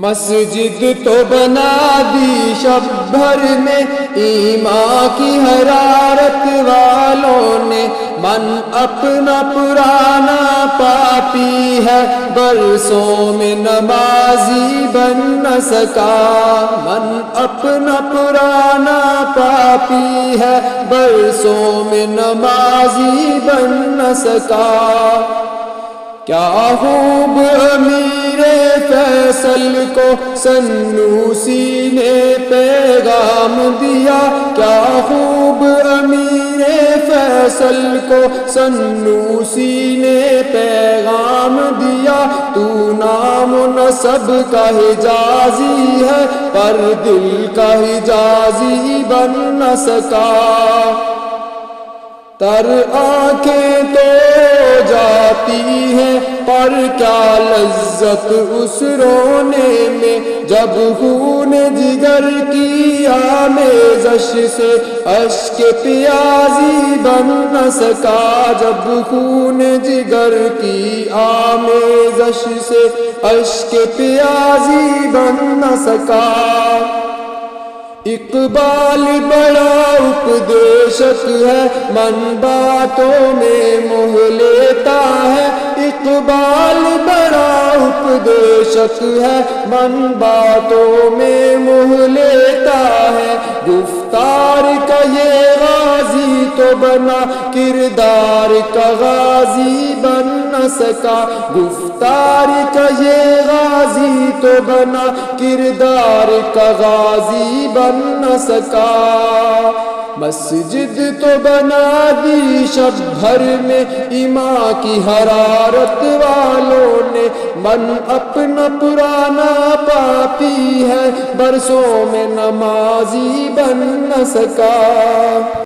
مسجد تو بنا دی شب بھر میں ایمان کی حرارت والوں نے، من اپنا پرانا پاپی ہے برسوں میں نمازی بن نہ سکا، من اپنا پرانا پاپی ہے برسوں میں نمازی بن نہ سکا۔ کیا خوب امیر فیصل کو سنوسی نے پیغام دیا، کیا خوب امیر فیصل کو سنوسی نے پیغام دیا، تو نام و نسب کا حجازی ہے پر دل کا حجازی بن نہ سکا۔ تر آنکھیں تو جاتی ہیں پر کیا لذت اس رونے میں، جب خون جگر کی آمیزش سے اشک پیازی بن نہ سکا، جب خون جگر کی آمیزش سے اشک پیازی بن نہ سکا۔ اقبال بڑا اپدیشک ہے، من باتوں میں موہ لیتا ہے، اقبال بڑا اپدیشک ہے، من باتوں میں موہ لیتا ہے، گفتار کا یہ غازی تو بنا کردار کا غازی بن نہ سکا، گفتار کا یہ غازی تو بنا کردار کا غازی بن نہ سکا۔ مسجد تو بنا دی شب بھر میں ایمان کی حرارت والوں نے، من اپنا پرانا پاپی ہے برسوں میں نمازی بن نہ سکا۔